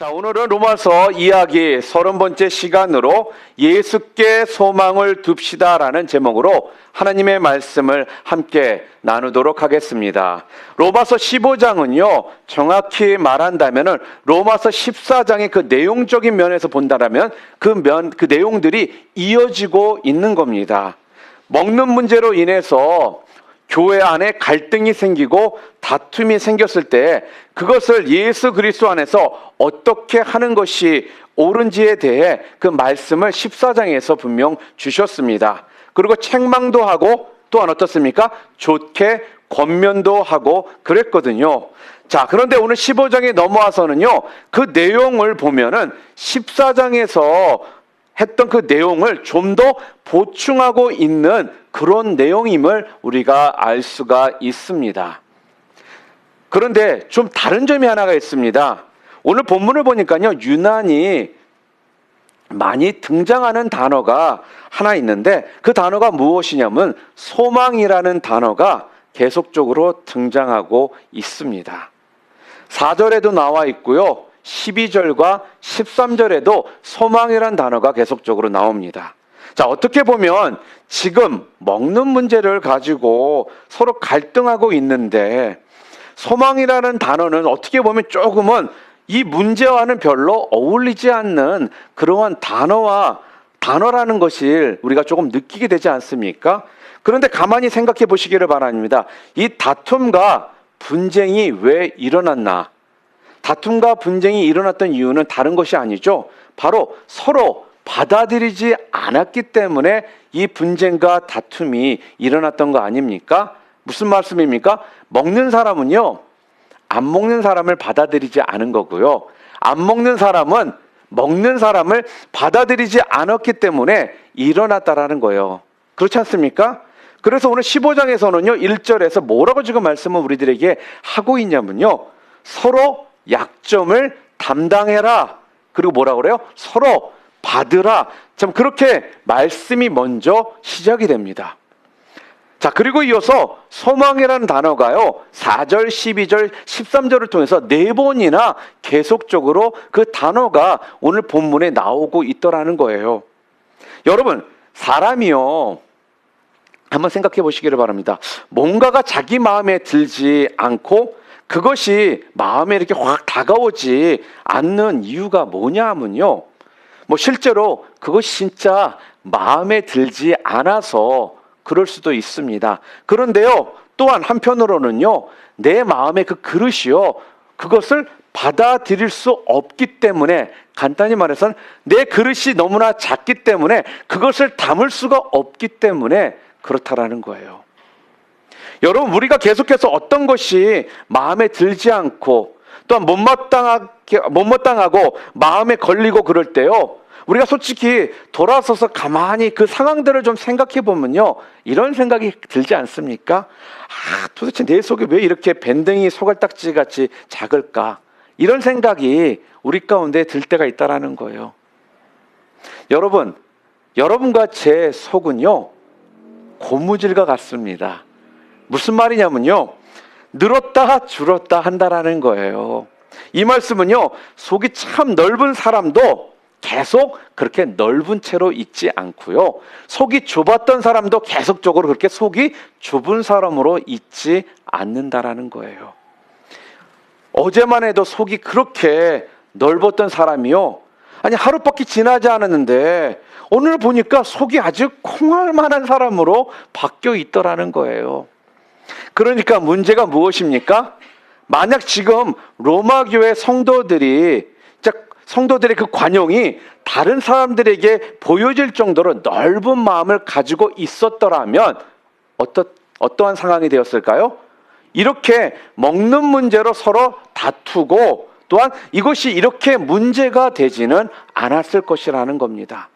자, 오늘은 로마서 이야기 30번째 시간으로 예수께 소망을 둡시다라는 제목으로 하나님의 말씀을 함께 나누도록 하겠습니다. 로마서 15장은요, 정확히 말한다면은 로마서 14장의 그 내용적인 면에서 본다라면 그 내용들이 이어지고 있는 겁니다. 먹는 문제로 인해서 교회 안에 갈등이 생기고 다툼이 생겼을 때 그것을 예수 그리스도 안에서 어떻게 하는 것이 옳은지에 대해 그 말씀을 14장에서 분명 주셨습니다. 그리고 책망도 하고 또한 어떻습니까? 좋게 권면도 하고 그랬거든요. 자, 그런데 오늘 15장에 넘어와서는요, 그 내용을 보면은 14장에서 했던 그 내용을 좀 더 보충하고 있는 그런 내용임을 우리가 알 수가 있습니다. 그런데 좀 다른 점이 하나가 있습니다. 오늘 본문을 보니까요, 유난히 많이 등장하는 단어가 하나 있는데 그 단어가 무엇이냐면 소망이라는 단어가 계속적으로 등장하고 있습니다. 4절에도 나와 있고요, 12절과 13절에도 소망이라는 단어가 계속적으로 나옵니다. 자, 어떻게 보면 지금 먹는 문제를 가지고 서로 갈등하고 있는데 소망이라는 단어는 어떻게 보면 조금은 이 문제와는 별로 어울리지 않는 그러한 단어라는 것을 우리가 조금 느끼게 되지 않습니까? 그런데 가만히 생각해 보시기를 바랍니다. 이 다툼과 분쟁이 왜 일어났나? 다툼과 분쟁이 일어났던 이유는 다른 것이 아니죠. 바로 서로 받아들이지 않았기 때문에 이 분쟁과 다툼이 일어났던 거 아닙니까? 무슨 말씀입니까? 먹는 사람은요, 안 먹는 사람을 받아들이지 않은 거고요. 안 먹는 사람은 먹는 사람을 받아들이지 않았기 때문에 일어났다라는 거예요. 그렇지 않습니까? 그래서 오늘 15장에서는요, 1절에서 뭐라고 지금 말씀을 우리들에게 하고 있냐면요, 서로 약점을 담당해라. 그리고 뭐라 그래요? 서로 받으라. 참 그렇게 말씀이 먼저 시작이 됩니다. 자, 그리고 이어서 소망이라는 단어가요, 4절, 12절, 13절을 통해서 4번이나 계속적으로 그 단어가 오늘 본문에 나오고 있더라는 거예요. 여러분, 사람이요, 한번 생각해 보시기를 바랍니다. 뭔가가 자기 마음에 들지 않고 그것이 마음에 이렇게 확 다가오지 않는 이유가 뭐냐 하면요, 실제로 그것이 진짜 마음에 들지 않아서 그럴 수도 있습니다. 그런데요, 또한 한편으로는요, 내 마음의 그 그릇이요, 그것을 받아들일 수 없기 때문에, 간단히 말해서는 내 그릇이 너무나 작기 때문에 그것을 담을 수가 없기 때문에 그렇다라는 거예요. 여러분, 우리가 계속해서 어떤 것이 마음에 들지 않고 또한 못마땅하고 마음에 걸리고 그럴 때요, 우리가 솔직히 돌아서서 가만히 그 상황들을 좀 생각해 보면요, 이런 생각이 들지 않습니까? 도대체 내 속에 왜 이렇게 밴댕이 소갈딱지 같이 작을까? 이런 생각이 우리 가운데 들 때가 있다라는 거예요. 여러분과 제 속은요, 고무줄과 같습니다. 무슨 말이냐면요, 늘었다 줄었다 한다라는 거예요. 이 말씀은요, 속이 참 넓은 사람도 계속 그렇게 넓은 채로 있지 않고요, 속이 좁았던 사람도 계속적으로 그렇게 속이 좁은 사람으로 있지 않는다라는 거예요. 어제만 해도 속이 그렇게 넓었던 사람이요, 아니 하루밖에 지나지 않았는데 오늘 보니까 속이 아주 콩할 만한 사람으로 바뀌어 있더라는 거예요. 그러니까 문제가 무엇입니까? 만약 지금 로마 교회 성도들의 그 관용이 다른 사람들에게 보여질 정도로 넓은 마음을 가지고 있었더라면 어떠한 상황이 되었을까요? 이렇게 먹는 문제로 서로 다투고 또한 이것이 이렇게 문제가 되지는 않았을 것이라는 겁니다.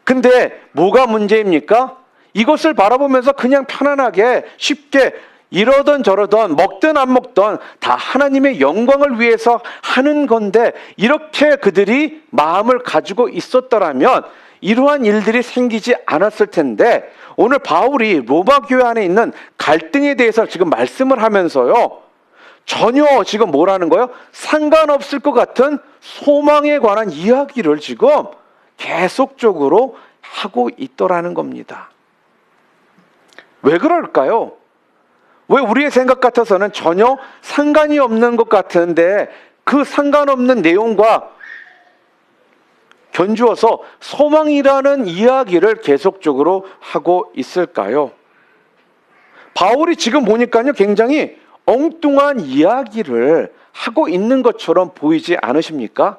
근데 뭐가 문제입니까? 이것을 바라보면서 그냥 편안하게 쉽게 이러던 저러던 먹든 안 먹든 다 하나님의 영광을 위해서 하는 건데, 이렇게 그들이 마음을 가지고 있었더라면 이러한 일들이 생기지 않았을 텐데, 오늘 바울이 로마 교회 안에 있는 갈등에 대해서 지금 말씀을 하면서요, 전혀 지금 뭐라는 거예요? 상관없을 것 같은 소망에 관한 이야기를 지금 계속적으로 하고 있더라는 겁니다. 왜 그럴까요? 왜 우리의 생각 같아서는 전혀 상관이 없는 것 같은데 그 상관없는 내용과 견주어서 소망이라는 이야기를 계속적으로 하고 있을까요? 바울이 지금 보니까요, 굉장히 엉뚱한 이야기를 하고 있는 것처럼 보이지 않으십니까?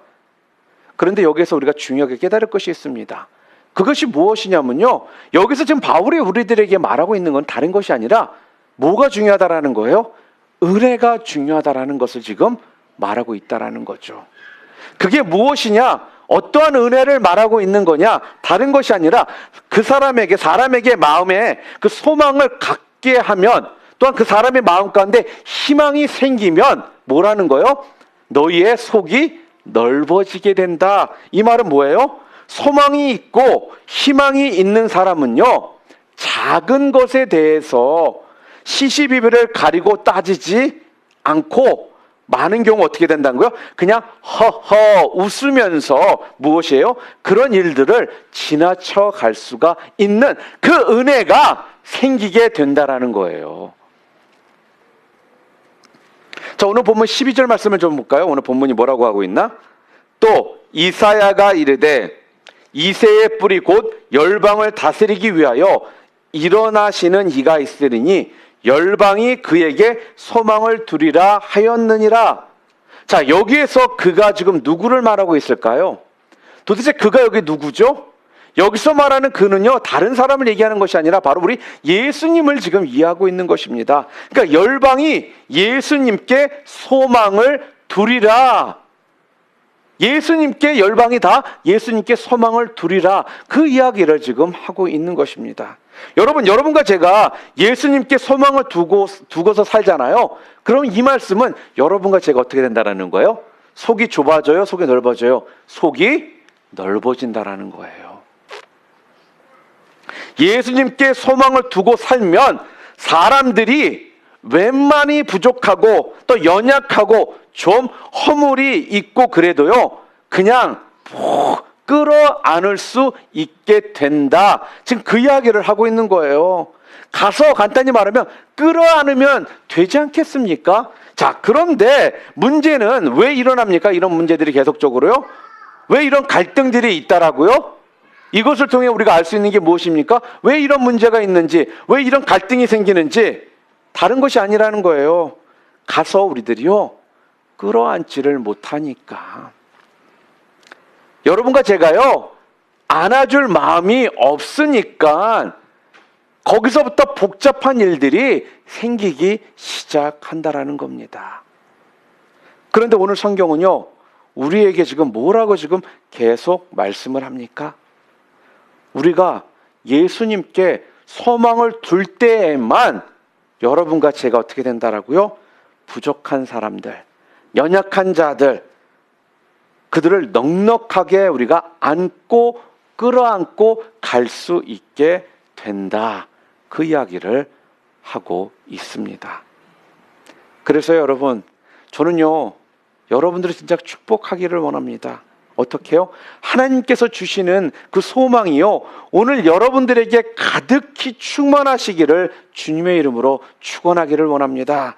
그런데 여기서 우리가 중요하게 깨달을 것이 있습니다. 그것이 무엇이냐면요, 여기서 지금 바울이 우리들에게 말하고 있는 건 다른 것이 아니라 뭐가 중요하다라는 거예요? 은혜가 중요하다라는 것을 지금 말하고 있다라는 거죠. 그게 무엇이냐? 어떠한 은혜를 말하고 있는 거냐? 다른 것이 아니라 그 사람에게 마음에 그 소망을 갖게 하면, 또한 그 사람의 마음 가운데 희망이 생기면 뭐라는 거예요? 너희의 속이 넓어지게 된다. 이 말은 뭐예요? 소망이 있고 희망이 있는 사람은요, 작은 것에 대해서 시시비비를 가리고 따지지 않고 많은 경우 어떻게 된다는 거예요? 그냥 허허 웃으면서 무엇이에요? 그런 일들을 지나쳐 갈 수가 있는 그 은혜가 생기게 된다라는 거예요. 자, 오늘 본문 12절 말씀을 좀 볼까요? 오늘 본문이 뭐라고 하고 있나? 또 이사야가 이르되 이새의 뿌리 곧 열방을 다스리기 위하여 일어나시는 이가 있으리니 열방이 그에게 소망을 두리라 하였느니라. 자, 여기에서 그가 지금 누구를 말하고 있을까요? 도대체 그가 여기 누구죠? 여기서 말하는 그는요, 다른 사람을 얘기하는 것이 아니라 바로 우리 예수님을 지금 이해하고 있는 것입니다. 그러니까 열방이 예수님께 소망을 두리라. 예수님께 열방이 다 예수님께 소망을 두리라. 그 이야기를 지금 하고 있는 것입니다. 여러분과 제가 예수님께 소망을 두고서 살잖아요. 그럼 이 말씀은 여러분과 제가 어떻게 된다라는 거예요? 속이 좁아져요? 속이 넓어져요? 속이 넓어진다라는 거예요. 예수님께 소망을 두고 살면 사람들이 웬만히 부족하고 또 연약하고 좀 허물이 있고 그래도요, 그냥 푹 끌어안을 수 있게 된다. 지금 그 이야기를 하고 있는 거예요. 가서 간단히 말하면 끌어안으면 되지 않겠습니까? 자, 그런데 문제는 왜 일어납니까? 이런 문제들이 계속적으로요. 왜 이런 갈등들이 있다라고요? 이것을 통해 우리가 알 수 있는 게 무엇입니까? 왜 이런 문제가 있는지, 왜 이런 갈등이 생기는지 다른 것이 아니라는 거예요. 가서 우리들이요, 끌어안지를 못하니까. 여러분과 제가요, 안아줄 마음이 없으니까 거기서부터 복잡한 일들이 생기기 시작한다라는 겁니다. 그런데 오늘 성경은요, 우리에게 지금 뭐라고 지금 계속 말씀을 합니까? 우리가 예수님께 소망을 둘 때에만 여러분과 제가 어떻게 된다라고요? 부족한 사람들, 연약한 자들, 그들을 넉넉하게 우리가 안고 끌어안고 갈 수 있게 된다. 그 이야기를 하고 있습니다. 그래서 여러분, 저는요, 여러분들을 진짜 축복하기를 원합니다. 어떻게 해요? 하나님께서 주시는 그 소망이요, 오늘 여러분들에게 가득히 충만하시기를 주님의 이름으로 축원하기를 원합니다.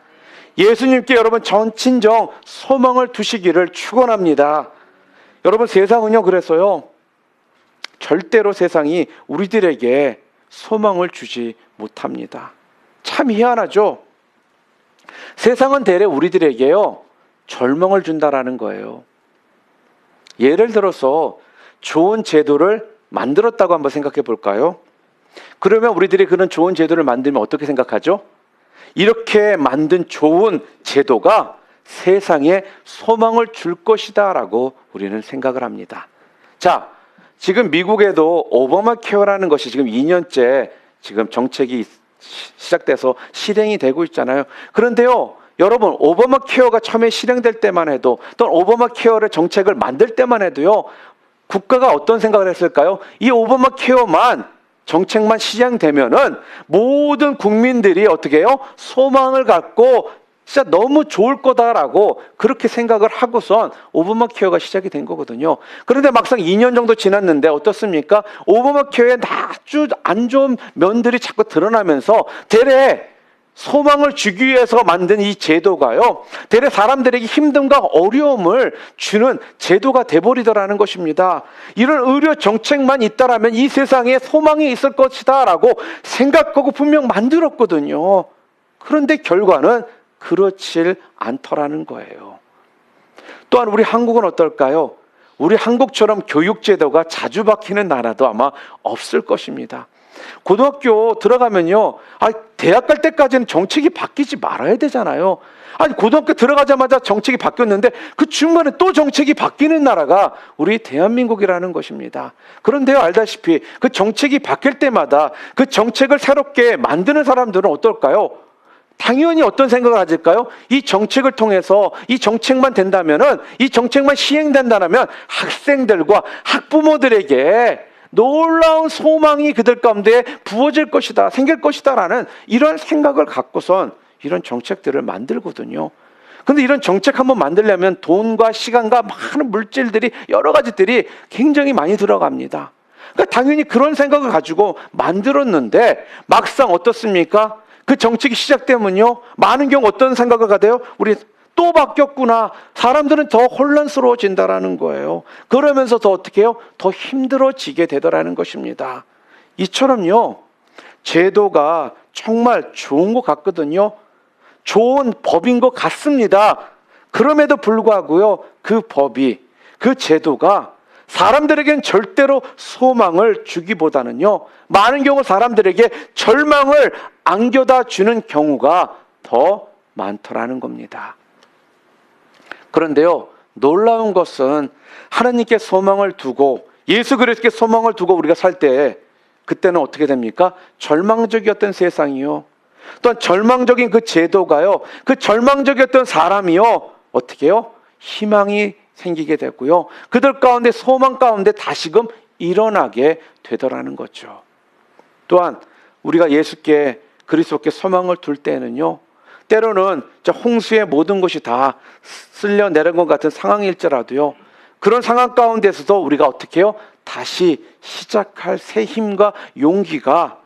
예수님께 여러분 전친정 소망을 두시기를 축원합니다. 여러분, 세상은요, 그래서요, 절대로 세상이 우리들에게 소망을 주지 못합니다. 참 희한하죠? 세상은 대래 우리들에게요, 절망을 준다라는 거예요. 예를 들어서 좋은 제도를 만들었다고 한번 생각해 볼까요? 그러면 우리들이 그런 좋은 제도를 만들면 어떻게 생각하죠? 이렇게 만든 좋은 제도가 세상에 소망을 줄 것이다 라고 우리는 생각을 합니다. 자, 지금 미국에도 오바마 케어라는 것이 지금 2년째 지금 정책이 시작돼서 실행이 되고 있잖아요. 그런데요, 여러분, 오바마 케어가 처음에 실행될 때만 해도, 또 오바마 케어를 정책을 만들 때만 해도요, 국가가 어떤 생각을 했을까요? 이 오바마 케어만 정책만 시행되면은 모든 국민들이 어떻게 해요? 소망을 갖고 진짜 너무 좋을 거다라고 그렇게 생각을 하고선 오바마 케어가 시작이 된 거거든요. 그런데 막상 2년 정도 지났는데 어떻습니까? 오바마 케어에 아주 안 좋은 면들이 자꾸 드러나면서 대래 소망을 주기 위해서 만든 이 제도가요, 대래 사람들에게 힘듦과 어려움을 주는 제도가 돼버리더라는 것입니다. 이런 의료 정책만 있다라면 이 세상에 소망이 있을 것이다 라고 생각하고 분명 만들었거든요. 그런데 결과는 그렇질 않더라는 거예요. 또한 우리 한국은 어떨까요? 우리 한국처럼 교육제도가 자주 바뀌는 나라도 아마 없을 것입니다. 고등학교 들어가면요, 대학 갈 때까지는 정책이 바뀌지 말아야 되잖아요. 고등학교 들어가자마자 정책이 바뀌었는데 그 중간에 또 정책이 바뀌는 나라가 우리 대한민국이라는 것입니다. 그런데요, 알다시피 그 정책이 바뀔 때마다 그 정책을 새롭게 만드는 사람들은 어떨까요? 당연히 어떤 생각을 가질까요? 이 정책을 통해서 이 정책만 된다면은, 이 정책만 시행된다면 학생들과 학부모들에게 놀라운 소망이 그들 가운데 부어질 것이다, 생길 것이다 라는 이런 생각을 갖고선 이런 정책들을 만들거든요. 근데 이런 정책 한번 만들려면 돈과 시간과 많은 물질들이, 여러 가지들이 굉장히 많이 들어갑니다. 그러니까 당연히 그런 생각을 가지고 만들었는데 막상 어떻습니까? 그 정책이 시작되면요, 많은 경우 어떤 생각을 가대요? 우리 또 바뀌었구나. 사람들은 더 혼란스러워진다라는 거예요. 그러면서 더 어떻게 해요? 더 힘들어지게 되더라는 것입니다. 이처럼요, 제도가 정말 좋은 것 같거든요. 좋은 법인 것 같습니다. 그럼에도 불구하고요, 그 법이, 그 제도가 사람들에겐 절대로 소망을 주기보다는요, 많은 경우 사람들에게 절망을 안겨다 주는 경우가 더 많더라는 겁니다. 그런데요, 놀라운 것은 하나님께 소망을 두고, 예수 그리스도께 소망을 두고 우리가 살 때, 그때는 어떻게 됩니까? 절망적이었던 세상이요, 또한 절망적인 그 제도가요, 그 절망적이었던 사람이요, 어떻게 해요? 희망이 생기게 되고요, 그들 가운데, 소망 가운데 다시금 일어나게 되더라는 거죠. 또한 우리가 예수께, 그리스도께 소망을 둘 때는요, 때로는 홍수의 모든 것이 다 쓸려 내린 것 같은 상황일지라도요, 그런 상황 가운데서도 우리가 어떻게 해요? 다시 시작할 새 힘과 용기가,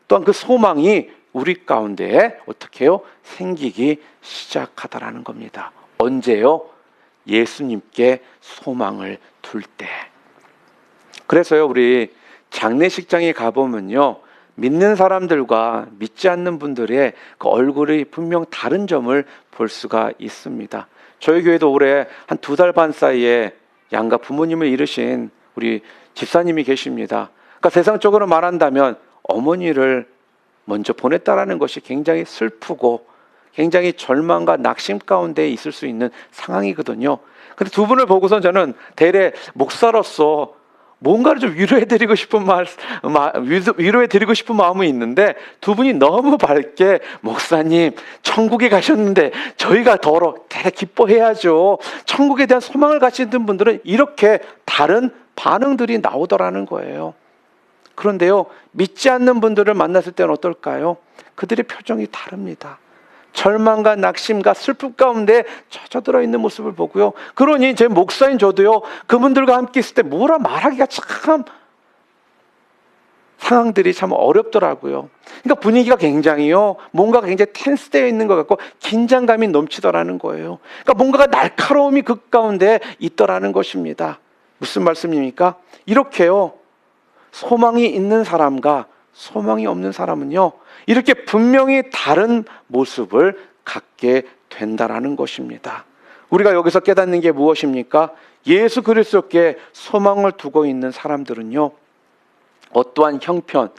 또한 그 소망이 우리 가운데 어떻게 해요? 생기기 시작하다라는 겁니다. 언제요? 예수님께 소망을 둘 때. 그래서요, 우리 장례식장에 가보면요, 믿는 사람들과 믿지 않는 분들의 그 얼굴이 분명 다른 점을 볼 수가 있습니다. 저희 교회도 올해 한 2달 반 사이에 양가 부모님을 잃으신 우리 집사님이 계십니다. 그러니까 세상적으로 말한다면 어머니를 먼저 보냈다라는 것이 굉장히 슬프고 굉장히 절망과 낙심 가운데 있을 수 있는 상황이거든요. 근데 두 분을 보고선 저는 대래 목사로서 뭔가를 좀 위로해드리고 싶은 위로해드리고 싶은 마음이 있는데, 두 분이 너무 밝게, 목사님 천국에 가셨는데 저희가 더러 기뻐해야죠, 천국에 대한 소망을 가지는 분들은, 이렇게 다른 반응들이 나오더라는 거예요. 그런데요, 믿지 않는 분들을 만났을 때는 어떨까요? 그들의 표정이 다릅니다. 절망과 낙심과 슬픔 가운데 젖어들어 있는 모습을 보고요, 그러니 제 목사인 저도요, 그분들과 함께 있을 때 뭐라 말하기가 참 상황들이 참 어렵더라고요. 그러니까 분위기가 굉장히요, 뭔가가 굉장히 텐스되어 있는 것 같고 긴장감이 넘치더라는 거예요. 그러니까 뭔가가 날카로움이 그 가운데 있더라는 것입니다. 무슨 말씀입니까? 이렇게요, 소망이 있는 사람과 소망이 없는 사람은요, 이렇게 분명히 다른 모습을 갖게 된다라는 것입니다. 우리가 여기서 깨닫는 게 무엇입니까? 예수 그리스도께 소망을 두고 있는 사람들은요, 어떠한 형편,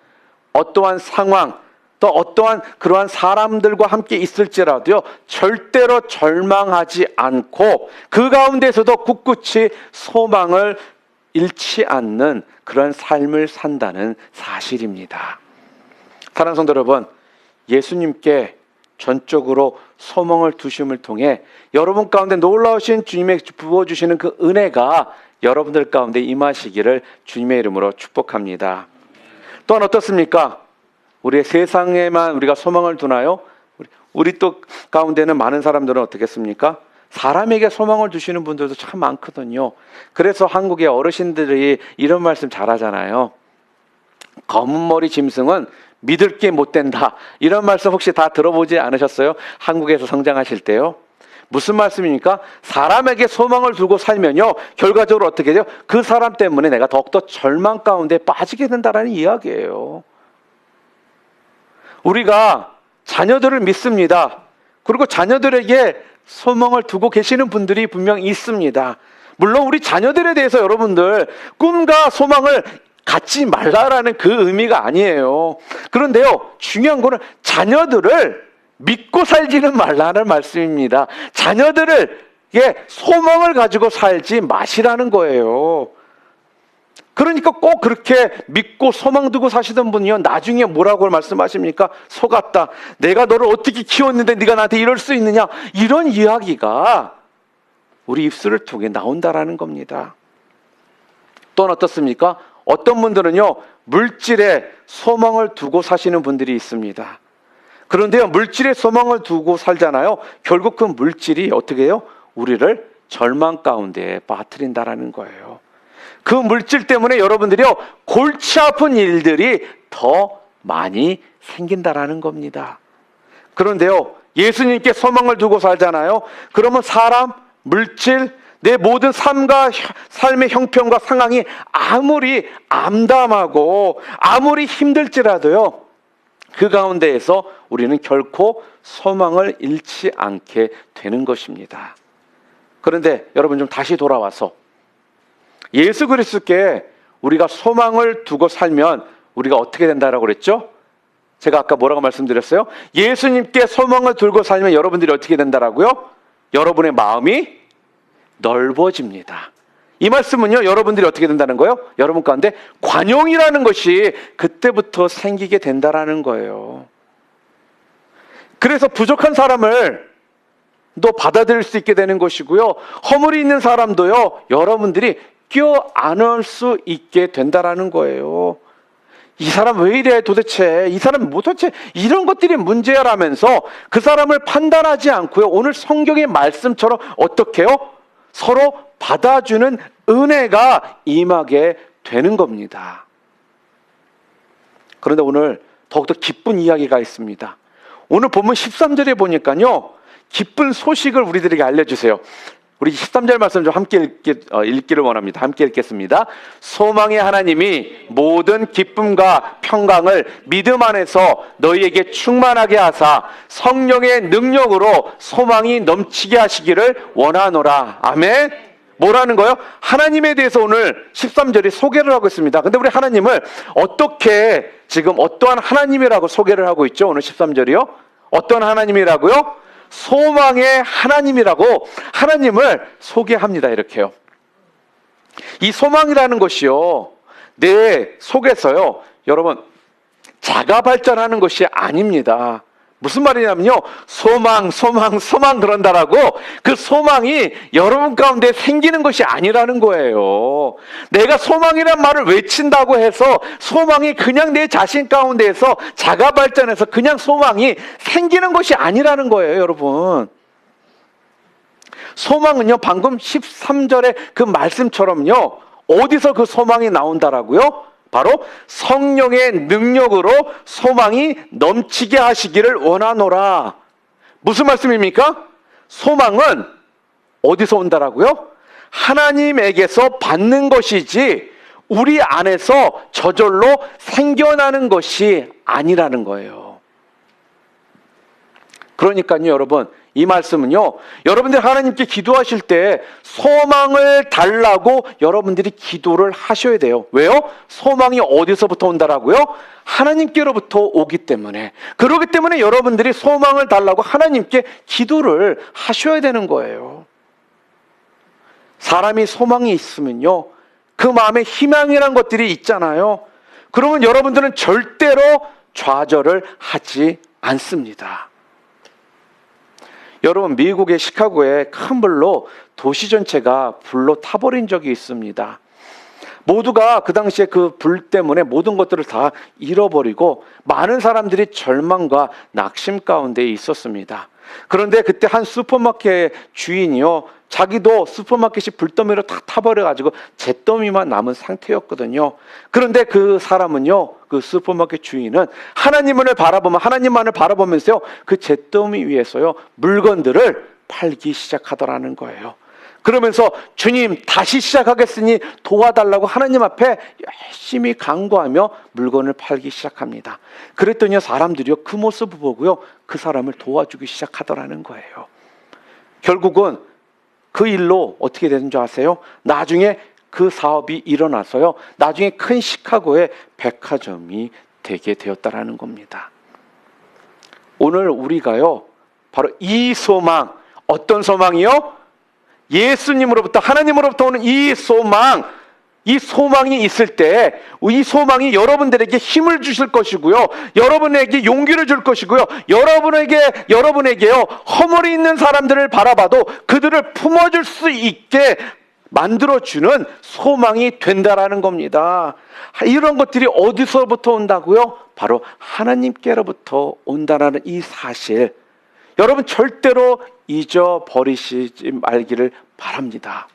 어떠한 상황, 또 어떠한 그러한 사람들과 함께 있을지라도요, 절대로 절망하지 않고 그 가운데서도 굳굳이 소망을 잃지 않는 그런 삶을 산다는 사실입니다. 사랑하는 성도 여러분, 예수님께 전적으로 소망을 두심을 통해 여러분 가운데 놀라우신 주님의 부어주시는 그 은혜가 여러분들 가운데 임하시기를 주님의 이름으로 축복합니다. 또한 어떻습니까? 우리의 세상에만 우리가 소망을 두나요? 우리 또 가운데는 많은 사람들은 어떻겠습니까? 사람에게 소망을 두시는 분들도 참 많거든요. 그래서 한국의 어르신들이 이런 말씀 잘하잖아요. 검은 머리 짐승은 믿을 게 못 된다. 이런 말씀 혹시 다 들어보지 않으셨어요? 한국에서 성장하실 때요. 무슨 말씀입니까? 사람에게 소망을 두고 살면요, 결과적으로 어떻게 돼요? 그 사람 때문에 내가 더욱더 절망 가운데 빠지게 된다라는 이야기예요. 우리가 자녀들을 믿습니다. 그리고 자녀들에게 소망을 두고 계시는 분들이 분명 있습니다. 물론 우리 자녀들에 대해서 여러분들 꿈과 소망을 갖지 말라라는 그 의미가 아니에요. 그런데요, 중요한 거는 자녀들을 믿고 살지는 말라는 말씀입니다. 자녀들을 소망을 가지고 살지 마시라는 거예요. 그러니까 꼭 그렇게 믿고 소망 두고 사시던 분이요, 나중에 뭐라고 말씀하십니까? 속았다. 내가 너를 어떻게 키웠는데 네가 나한테 이럴 수 있느냐? 이런 이야기가 우리 입술을 통해 나온다라는 겁니다. 또는 어떻습니까? 어떤 분들은요, 물질에 소망을 두고 사시는 분들이 있습니다. 그런데요, 물질에 소망을 두고 살잖아요. 결국 그 물질이 어떻게 해요? 우리를 절망 가운데 빠뜨린다라는 거예요. 그 물질 때문에 여러분들이요, 골치 아픈 일들이 더 많이 생긴다라는 겁니다. 그런데요, 예수님께 소망을 두고 살잖아요. 그러면 사람, 물질, 내 모든 삶의 형편과 상황이 아무리 암담하고 아무리 힘들지라도요, 그 가운데에서 우리는 결코 소망을 잃지 않게 되는 것입니다. 그런데 여러분, 좀 다시 돌아와서 예수 그리스도께 우리가 소망을 두고 살면 우리가 어떻게 된다라고 그랬죠? 제가 아까 뭐라고 말씀드렸어요? 예수님께 소망을 두고 살면 여러분들이 어떻게 된다라고요? 여러분의 마음이 넓어집니다. 이 말씀은요, 여러분들이 어떻게 된다는 거예요? 여러분 가운데 관용이라는 것이 그때부터 생기게 된다라는 거예요. 그래서 부족한 사람을 또 받아들일 수 있게 되는 것이고요, 허물이 있는 사람도요, 여러분들이 껴안을 수 있게 된다라는 거예요. 이 사람 왜 이래 도대체, 이 사람 뭐 도대체 이런 것들이 문제야라면서 그 사람을 판단하지 않고요, 오늘 성경의 말씀처럼 어떻게 해요? 서로 받아주는 은혜가 임하게 되는 겁니다. 그런데 오늘 더욱더 기쁜 이야기가 있습니다. 오늘 본문 13절에 보니까요, 기쁜 소식을 우리들에게 알려주세요. 우리 13절 말씀 좀 함께 읽기를 원합니다. 함께 읽겠습니다. 소망의 하나님이 모든 기쁨과 평강을 믿음 안에서 너희에게 충만하게 하사 성령의 능력으로 소망이 넘치게 하시기를 원하노라. 아멘. 뭐라는 거예요? 하나님에 대해서 오늘 13절이 소개를 하고 있습니다. 근데 우리 하나님을 어떻게 지금 어떠한 하나님이라고 소개를 하고 있죠? 오늘 13절이요. 어떤 하나님이라고요? 소망의 하나님이라고 하나님을 소개합니다. 이렇게요. 이 소망이라는 것이요, 내 속에서요, 여러분, 자가 발전하는 것이 아닙니다. 무슨 말이냐면요, 소망 그런다라고 그 소망이 여러분 가운데 생기는 것이 아니라는 거예요. 내가 소망이란 말을 외친다고 해서 소망이 그냥 내 자신 가운데에서 자가 발전해서 그냥 소망이 생기는 것이 아니라는 거예요, 여러분. 소망은요, 방금 13절의 그 말씀처럼요, 어디서 그 소망이 나온다라고요? 바로 성령의 능력으로 소망이 넘치게 하시기를 원하노라. 무슨 말씀입니까? 소망은 어디서 온다라고요? 하나님에게서 받는 것이지 우리 안에서 저절로 생겨나는 것이 아니라는 거예요. 그러니까요, 여러분, 이 말씀은요, 여러분들 하나님께 기도하실 때 소망을 달라고 여러분들이 기도를 하셔야 돼요. 왜요? 소망이 어디서부터 온다라고요? 하나님께로부터 오기 때문에. 그렇기 때문에 여러분들이 소망을 달라고 하나님께 기도를 하셔야 되는 거예요. 사람이 소망이 있으면요, 그 마음에 희망이란 것들이 있잖아요. 그러면 여러분들은 절대로 좌절을 하지 않습니다. 여러분, 미국의 시카고에 큰 불로 도시 전체가 불로 타버린 적이 있습니다. 모두가 그 당시에 그 불 때문에 모든 것들을 다 잃어버리고 많은 사람들이 절망과 낙심 가운데 있었습니다. 그런데 그때 한 슈퍼마켓 주인이요, 자기도 슈퍼마켓이 불더미로 다 타버려가지고 잿더미만 남은 상태였거든요. 그런데 그 사람은요, 그 슈퍼마켓 주인은 하나님만을 바라보면서요, 그 잿더미 위에서요 물건들을 팔기 시작하더라는 거예요. 그러면서 주님 다시 시작하겠으니 도와달라고 하나님 앞에 열심히 간구하며 물건을 팔기 시작합니다. 그랬더니 사람들이요 그 모습을 보고요 그 사람을 도와주기 시작하더라는 거예요. 결국은 그 일로 어떻게 되는 줄 아세요? 나중에 그 사업이 일어나서요 나중에 큰 시카고의 백화점이 되게 되었다라는 겁니다. 오늘 우리가요 바로 이 소망, 어떤 소망이요? 예수님으로부터, 하나님으로부터 오는 이 소망이 있을 때 이 소망이 여러분들에게 힘을 주실 것이고요, 여러분에게 용기를 줄 것이고요, 여러분에게요 허물이 있는 사람들을 바라봐도 그들을 품어줄 수 있게 만들어주는 소망이 된다라는 겁니다. 이런 것들이 어디서부터 온다고요? 바로 하나님께로부터 온다라는 이 사실, 여러분 절대로 잊어버리시지 말기를 바랍니다.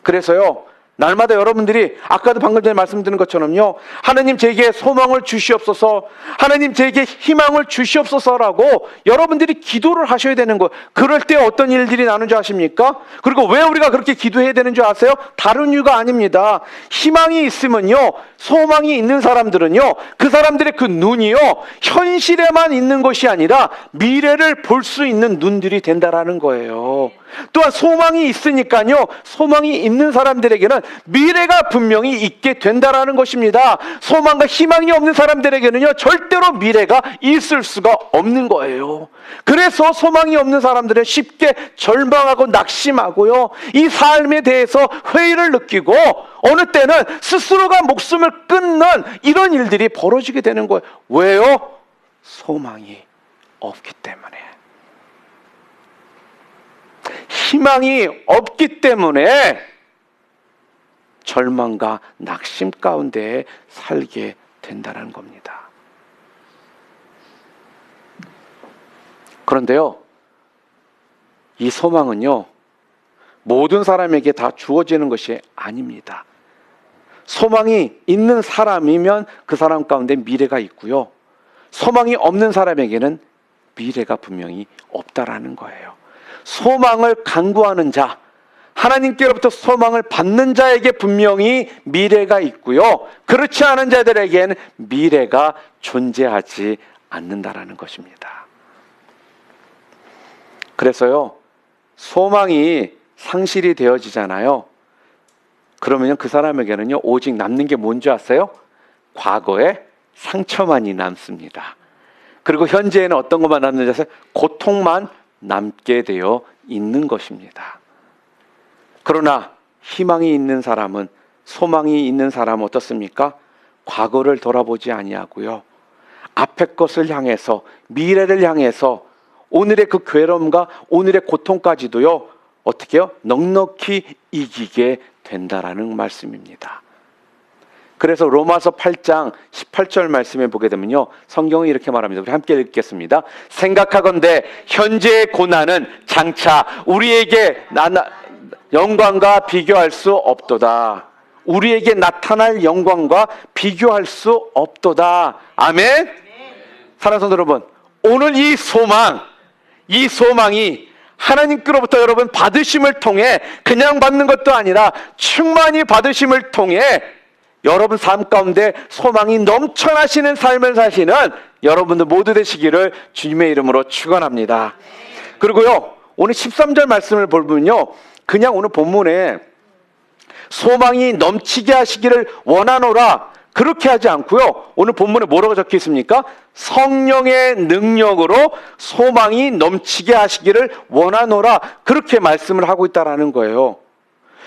그래서요 날마다 여러분들이 아까도 방금 전에 말씀드린 것처럼요, 하나님 제게 소망을 주시옵소서, 하나님 제게 희망을 주시옵소서라고 여러분들이 기도를 하셔야 되는 거예요. 그럴 때 어떤 일들이 나는 줄 아십니까? 그리고 왜 우리가 그렇게 기도해야 되는 줄 아세요? 다른 이유가 아닙니다. 희망이 있으면요, 소망이 있는 사람들은요, 그 사람들의 그 눈이요 현실에만 있는 것이 아니라 미래를 볼 수 있는 눈들이 된다라는 거예요. 또한 소망이 있으니까요, 소망이 있는 사람들에게는 미래가 분명히 있게 된다라는 것입니다. 소망과 희망이 없는 사람들에게는요 절대로 미래가 있을 수가 없는 거예요. 그래서 소망이 없는 사람들은 쉽게 절망하고 낙심하고요, 이 삶에 대해서 회의를 느끼고 어느 때는 스스로가 목숨을 끊는 이런 일들이 벌어지게 되는 거예요. 왜요? 소망이 없기 때문에. 희망이 없기 때문에 절망과 낙심 가운데 살게 된다는 겁니다. 그런데요, 이 소망은요 모든 사람에게 다 주어지는 것이 아닙니다. 소망이 있는 사람이면 그 사람 가운데 미래가 있고요, 소망이 없는 사람에게는 미래가 분명히 없다라는 거예요. 소망을 간구하는 자, 하나님께로부터 소망을 받는 자에게 분명히 미래가 있고요, 그렇지 않은 자들에게는 미래가 존재하지 않는다라는 것입니다. 그래서요 소망이 상실이 되어지잖아요. 그러면 그 사람에게는요 오직 남는 게 뭔지 아세요? 과거의 상처만이 남습니다. 그리고 현재에는 어떤 것만 남는지 아세요? 고통만 남게 되어 있는 것입니다. 그러나 희망이 있는 사람은, 소망이 있는 사람은 어떻습니까? 과거를 돌아보지 아니하고요, 앞의 것을 향해서, 미래를 향해서 오늘의 그 괴로움과 오늘의 고통까지도요 어떻게 해요? 넉넉히 이기게 된다라는 말씀입니다. 그래서 로마서 8장 18절 말씀에 보게 되면요 성경이 이렇게 말합니다. 우리 함께 읽겠습니다. 생각하건대 현재의 고난은 장차 우리에게 영광과 비교할 수 없도다. 우리에게 나타날 영광과 비교할 수 없도다. 아멘. 사랑하는 성도 여러분, 오늘 이 소망이 하나님께로부터 여러분 받으심을 통해 그냥 받는 것도 아니라 충만히 받으심을 통해 여러분 삶 가운데 소망이 넘쳐나시는 삶을 사시는 여러분들 모두 되시기를 주님의 이름으로 축원합니다. 그리고요 오늘 13절 말씀을 보면요, 그냥 오늘 본문에 소망이 넘치게 하시기를 원하노라 그렇게 하지 않고요, 오늘 본문에 뭐라고 적혀 있습니까? 성령의 능력으로 소망이 넘치게 하시기를 원하노라 그렇게 말씀을 하고 있다라는 거예요.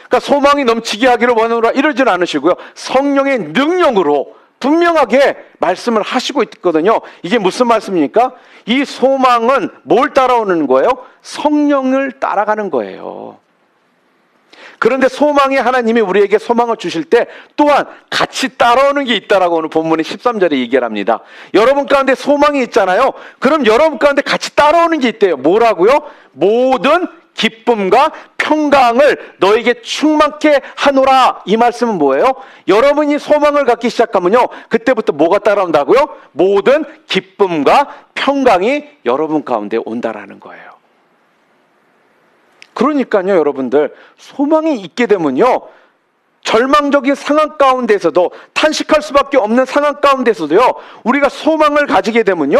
그러니까 소망이 넘치게 하기를 원하노라 이러진 않으시고요, 성령의 능력으로 분명하게 말씀을 하시고 있거든요. 이게 무슨 말씀입니까? 이 소망은 뭘 따라오는 거예요? 성령을 따라가는 거예요. 그런데 소망이 하나님이 우리에게 소망을 주실 때 또한 같이 따라오는 게 있다라고 오늘 본문의 13절에 얘기를 합니다. 여러분 가운데 소망이 있잖아요. 그럼 여러분 가운데 같이 따라오는 게 있대요. 뭐라고요? 모든 기쁨과 평강을 너에게 충만케 하노라. 이 말씀은 뭐예요? 여러분이 소망을 갖기 시작하면요, 그때부터 뭐가 따라온다고요? 모든 기쁨과 평강이 여러분 가운데 온다라는 거예요. 그러니까요, 여러분들, 소망이 있게 되면요, 절망적인 상황 가운데서도, 탄식할 수밖에 없는 상황 가운데서도요, 우리가 소망을 가지게 되면요,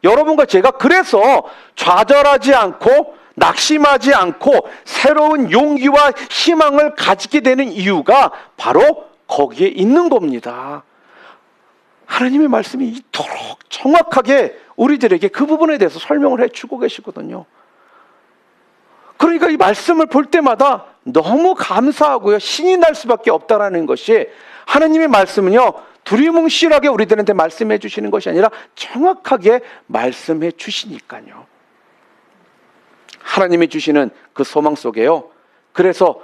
여러분과 제가 그래서 좌절하지 않고 낙심하지 않고 새로운 용기와 희망을 가지게 되는 이유가 바로 거기에 있는 겁니다. 하나님의 말씀이 이토록 정확하게 우리들에게 그 부분에 대해서 설명을 해주고 계시거든요. 그러니까 이 말씀을 볼 때마다 너무 감사하고요, 신이 날 수밖에 없다라는 것이, 하나님의 말씀은요, 두리뭉실하게 우리들한테 말씀해 주시는 것이 아니라 정확하게 말씀해 주시니까요. 하나님이 주시는 그 소망 속에요, 그래서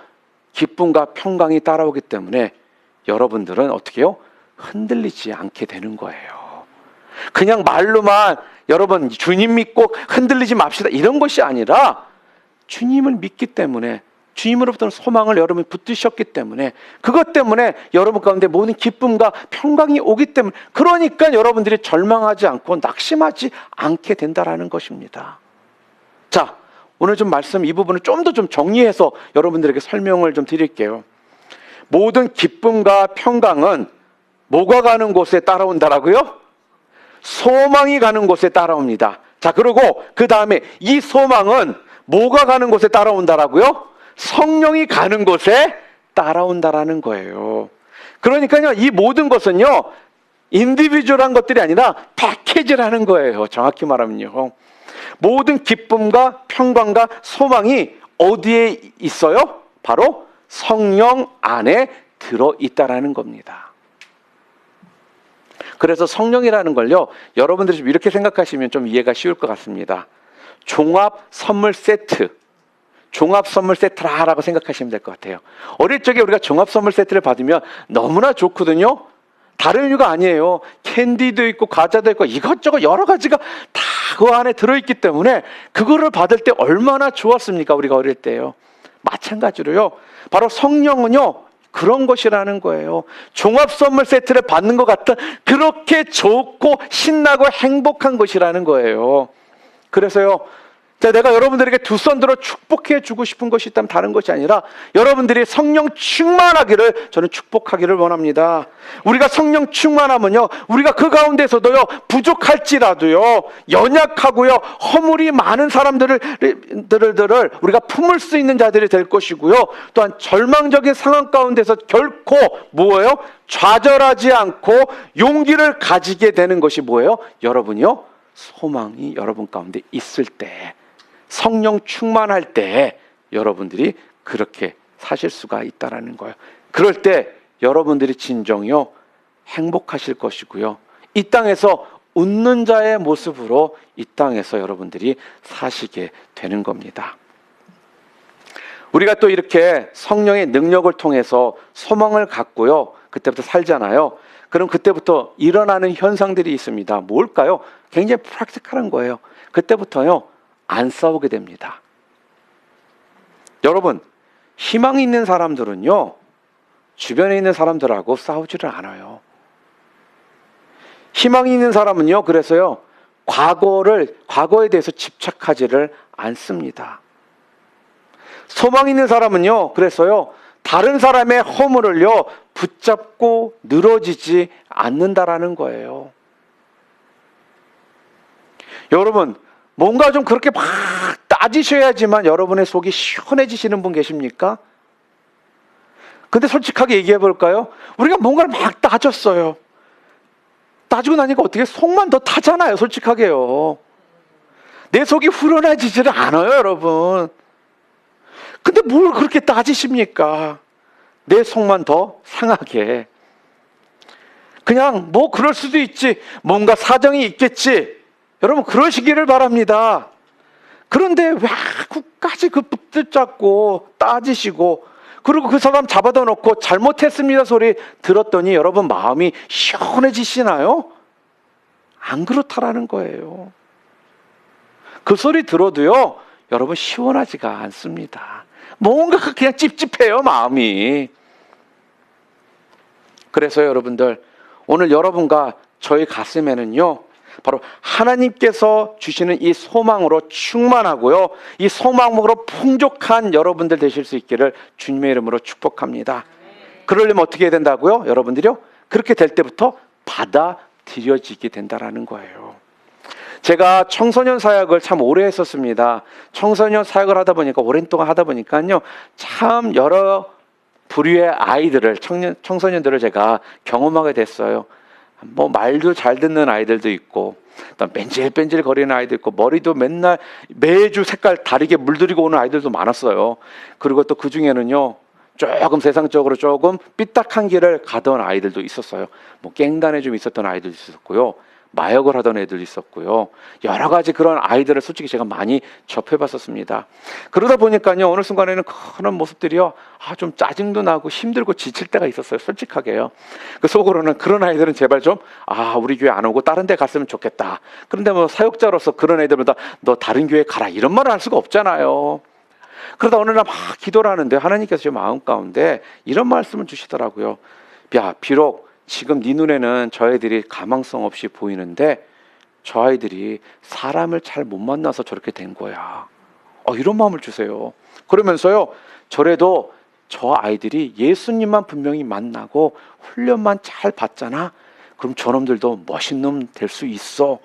기쁨과 평강이 따라오기 때문에 여러분들은 어떻게 해요? 흔들리지 않게 되는 거예요. 그냥 말로만 여러분 주님 믿고 흔들리지 맙시다 이런 것이 아니라, 주님을 믿기 때문에, 주님으로부터는 소망을 여러분이 붙드셨기 때문에, 그것 때문에 여러분 가운데 모든 기쁨과 평강이 오기 때문에, 그러니까 여러분들이 절망하지 않고 낙심하지 않게 된다라는 것입니다. 자, 오늘 좀 말씀 이 부분을 좀 더 좀 정리해서 여러분들에게 설명을 좀 드릴게요. 모든 기쁨과 평강은 뭐가 가는 곳에 따라온다라고요? 소망이 가는 곳에 따라옵니다. 자, 그리고 그 다음에 이 소망은 뭐가 가는 곳에 따라온다라고요? 성령이 가는 곳에 따라온다라는 거예요. 그러니까요, 이 모든 것은요, 인디비주얼한 것들이 아니라 패키지라는 거예요. 정확히 말하면요, 모든 기쁨과 평강과 소망이 어디에 있어요? 바로 성령 안에 들어있다라는 겁니다. 그래서 성령이라는 걸요, 여러분들이 좀 이렇게 생각하시면 좀 이해가 쉬울 것 같습니다. 종합 선물 세트, 종합 선물 세트라고 생각하시면 될 것 같아요. 어릴 적에 우리가 종합 선물 세트를 받으면 너무나 좋거든요. 다른 이유가 아니에요. 캔디도 있고 과자도 있고 이것저것 여러 가지가 다 그 안에 들어있기 때문에 그거를 받을 때 얼마나 좋았습니까? 우리가 어릴 때요. 마찬가지로요, 바로 성령은요, 그런 것이라는 거예요. 종합 선물 세트를 받는 것 같은 그렇게 좋고 신나고 행복한 것이라는 거예요. 그래서요, 내가 여러분들에게 두 손 들어 축복해 주고 싶은 것이 있다면 다른 것이 아니라, 여러분들이 성령 충만하기를 저는 축복하기를 원합니다. 우리가 성령 충만하면요, 우리가 그 가운데서도요, 부족할지라도요, 연약하고요, 허물이 많은 사람들을 우리가 품을 수 있는 자들이 될 것이고요, 또한 절망적인 상황 가운데서 결코 뭐예요? 좌절하지 않고 용기를 가지게 되는 것이 뭐예요? 여러분이요, 소망이 여러분 가운데 있을 때, 성령 충만할 때 여러분들이 그렇게 사실 수가 있다라는 거예요. 그럴 때 여러분들이 진정요, 행복하실 것이고요, 이 땅에서 웃는 자의 모습으로 이 땅에서 여러분들이 사시게 되는 겁니다. 우리가 또 이렇게 성령의 능력을 통해서 소망을 갖고요, 그때부터 살잖아요. 그럼 그때부터 일어나는 현상들이 있습니다. 뭘까요? 굉장히 프랙티컬한 거예요. 그때부터요, 안 싸우게 됩니다. 여러분, 희망이 있는 사람들은요, 주변에 있는 사람들하고 싸우지를 않아요. 희망이 있는 사람은요, 그래서요, 과거에 대해서 집착하지를 않습니다. 소망이 있는 사람은요, 그래서요, 다른 사람의 허물을요, 붙잡고 늘어지지 않는다라는 거예요. 여러분, 뭔가 좀 그렇게 막 따지셔야지만 여러분의 속이 시원해지시는 분 계십니까? 근데 솔직하게 얘기해 볼까요? 우리가 뭔가를 막 따졌어요. 따지고 나니까 어떻게 속만 더 타잖아요, 솔직하게요. 내 속이 후련해지지를 않아요, 여러분. 근데 뭘 그렇게 따지십니까? 내 속만 더 상하게. 그냥 뭐 그럴 수도 있지, 뭔가 사정이 있겠지, 여러분 그러시기를 바랍니다. 그런데 왜 끝까지 그 붙잡고 따지시고, 그리고 그 사람 잡아다 놓고 잘못했습니다 소리 들었더니 여러분 마음이 시원해지시나요? 안 그렇다라는 거예요. 그 소리 들어도요, 여러분 시원하지가 않습니다. 뭔가 그냥 찝찝해요, 마음이. 그래서 여러분들, 오늘 여러분과 저희 가슴에는요, 바로 하나님께서 주시는 이 소망으로 충만하고요, 이 소망으로 풍족한 여러분들 되실 수 있기를 주님의 이름으로 축복합니다. 그러려면 어떻게 해야 된다고요? 여러분들이요? 그렇게 될 때부터 받아들여지게 된다라는 거예요. 제가 청소년 사역을 참 오래 했었습니다. 청소년 사역을 하다 보니까, 오랜 동안 하다 보니까요, 참 여러 부류의 아이들을, 청소년들을 제가 경험하게 됐어요. 뭐 말도 잘 듣는 아이들도 있고, 뺀질뺀질 거리는 아이도 있고, 머리도 맨날 매주 색깔 다르게 물들이고 오는 아이들도 많았어요. 그리고 또 그 중에는요, 조금 세상적으로 조금 삐딱한 길을 가던 아이들도 있었어요. 뭐 깽단에 좀 있었던 아이들도 있었고요, 마역을 하던 애들도 있었고요, 여러 가지 그런 아이들을 솔직히 제가 많이 접해봤었습니다. 그러다 보니까요, 어느 순간에는 그런 모습들이요, 좀 짜증도 나고 힘들고 지칠 때가 있었어요, 솔직하게요. 그 속으로는 그런 아이들은 제발 좀 우리 교회 안 오고 다른 데 갔으면 좋겠다. 그런데 뭐 사역자로서 그런 애들보다 너 다른 교회 가라 이런 말을 할 수가 없잖아요. 그러다 어느 날 막 기도를 하는데 하나님께서 제 마음 가운데 이런 말씀을 주시더라고요. 야, 비록 지금 네 눈에는 저 아이들이 가망성 없이 보이는데 저 아이들이 사람을 잘 못 만나서 저렇게 된 거야. 이런 마음을 주세요. 그러면서요, 저래도 저 아이들이 예수님만 분명히 만나고 훈련만 잘 받잖아. 그럼 저놈들도 멋있는 놈 될 수 있어.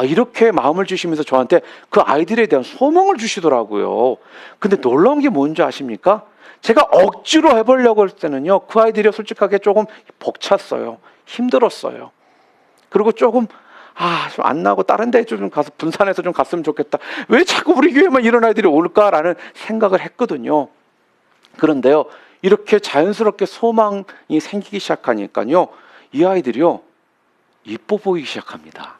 이렇게 마음을 주시면서 저한테 그 아이들에 대한 소망을 주시더라고요. 근데 놀라운 게 뭔지 아십니까? 제가 억지로 해보려고 할 때는요, 그 아이들이 솔직하게 조금 벅찼어요. 힘들었어요. 그리고 조금 좀 안 나고 다른 데 좀 가서 분산해서 좀 갔으면 좋겠다. 왜 자꾸 우리 교회만 이런 아이들이 올까라는 생각을 했거든요. 그런데요, 이렇게 자연스럽게 소망이 생기기 시작하니까요, 이 아이들이요, 이뻐 보이기 시작합니다.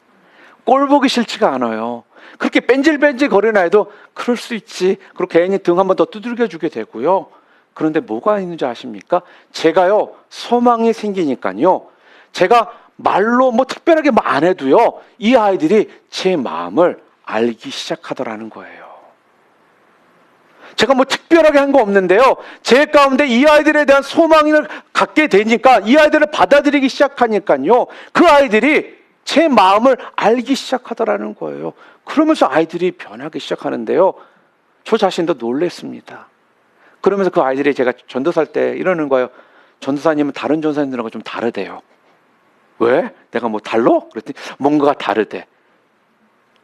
꼴 보기 싫지가 않아요. 그렇게 뺀질뺀질 거리는 아이도 그럴 수 있지. 그리고 괜히 등 한 번 더 두들겨 주게 되고요. 그런데 뭐가 있는지 아십니까? 제가요, 소망이 생기니까요, 제가 말로 뭐 특별하게 안 해도요, 이 아이들이 제 마음을 알기 시작하더라는 거예요. 제가 뭐 특별하게 한 거 없는데요, 제 가운데 이 아이들에 대한 소망을 갖게 되니까, 이 아이들을 받아들이기 시작하니까요, 그 아이들이 제 마음을 알기 시작하더라는 거예요. 그러면서 아이들이 변하기 시작하는데요, 저 자신도 놀랬습니다. 그러면서 그 아이들이 제가 전도사할 때 이러는 거예요. 전도사님은 다른 전도사님들하고 좀 다르대요. 왜? 내가 뭐 달러? 그랬더니 뭔가가 다르대.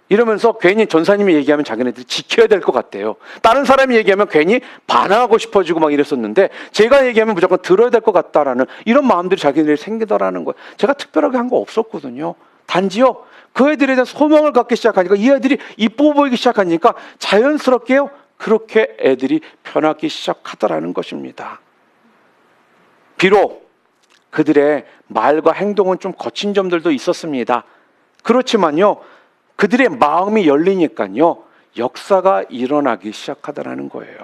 이러면서 괜히 전사님이 얘기하면 자기네들이 지켜야 될 것 같대요. 다른 사람이 얘기하면 괜히 반항하고 싶어지고 막 이랬었는데, 제가 얘기하면 무조건 들어야 될 것 같다라는 이런 마음들이 자기네들이 생기더라는 거예요. 제가 특별하게 한 거 없었거든요. 단지요, 그 애들에 대한 소망을 갖기 시작하니까, 이 애들이 이뻐 보이기 시작하니까 자연스럽게요, 그렇게 애들이 변하기 시작하더라는 것입니다. 비록 그들의 말과 행동은 좀 거친 점들도 있었습니다. 그렇지만요, 그들의 마음이 열리니까요, 역사가 일어나기 시작하더라는 거예요.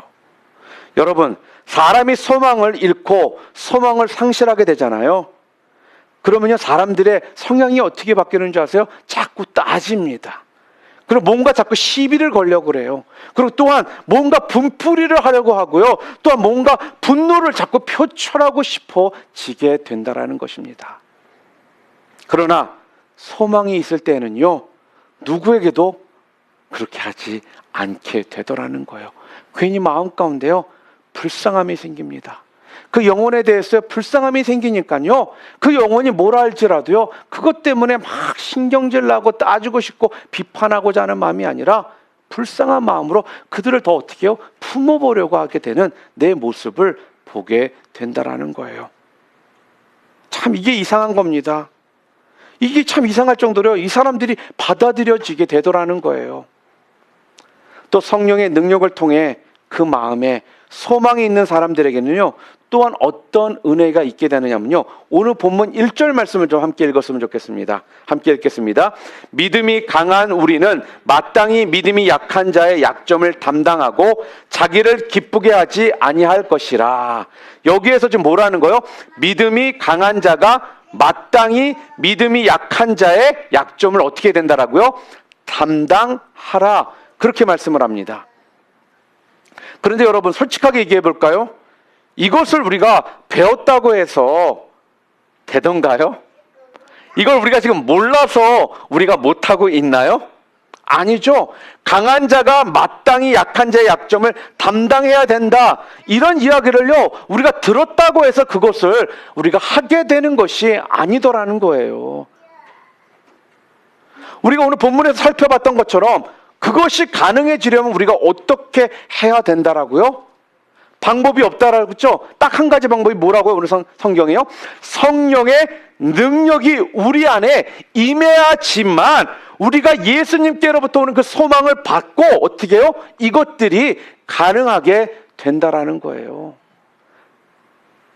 여러분, 사람이 소망을 잃고 소망을 상실하게 되잖아요. 그러면요, 사람들의 성향이 어떻게 바뀌는지 아세요? 자꾸 따집니다. 그리고 뭔가 자꾸 시비를 걸려고 그래요. 그리고 또한 뭔가 분풀이를 하려고 하고요, 또한 뭔가 분노를 자꾸 표출하고 싶어지게 된다라는 것입니다. 그러나 소망이 있을 때는요, 누구에게도 그렇게 하지 않게 되더라는 거예요. 괜히 마음 가운데요, 불쌍함이 생깁니다. 그 영혼에 대해서 불쌍함이 생기니까요, 그 영혼이 뭘 알지라도요, 그것 때문에 막 신경질 나고 따지고 싶고 비판하고자 하는 마음이 아니라 불쌍한 마음으로 그들을 더 어떻게 해요? 품어보려고 하게 되는 내 모습을 보게 된다라는 거예요. 참 이게 이상한 겁니다. 이게 참 이상할 정도로 이 사람들이 받아들여지게 되더라는 거예요. 또 성령의 능력을 통해 그 마음에 소망이 있는 사람들에게는요, 또한 어떤 은혜가 있게 되느냐면요, 오늘 본문 1절 말씀을 좀 함께 읽었으면 좋겠습니다. 함께 읽겠습니다. 믿음이 강한 우리는 마땅히 믿음이 약한 자의 약점을 담당하고 자기를 기쁘게 하지 아니할 것이라. 여기에서 지금 뭐라는 거예요? 믿음이 강한 자가 마땅히 믿음이 약한 자의 약점을 어떻게 된다라고요? 담당하라. 그렇게 말씀을 합니다. 그런데 여러분, 솔직하게 얘기해 볼까요? 이것을 우리가 배웠다고 해서 되던가요? 이걸 우리가 지금 몰라서 우리가 못하고 있나요? 아니죠. 강한 자가 마땅히 약한 자의 약점을 담당해야 된다. 이런 이야기를요, 우리가 들었다고 해서 그것을 우리가 하게 되는 것이 아니더라는 거예요. 우리가 오늘 본문에서 살펴봤던 것처럼 그것이 가능해지려면 우리가 어떻게 해야 된다라고요? 방법이 없다라고 했죠? 딱 한 가지 방법이 뭐라고요? 오늘 성경이요? 성령의 능력이 우리 안에 임해야지만 우리가 예수님께로부터 오는 그 소망을 받고 어떻게 해요? 이것들이 가능하게 된다라는 거예요.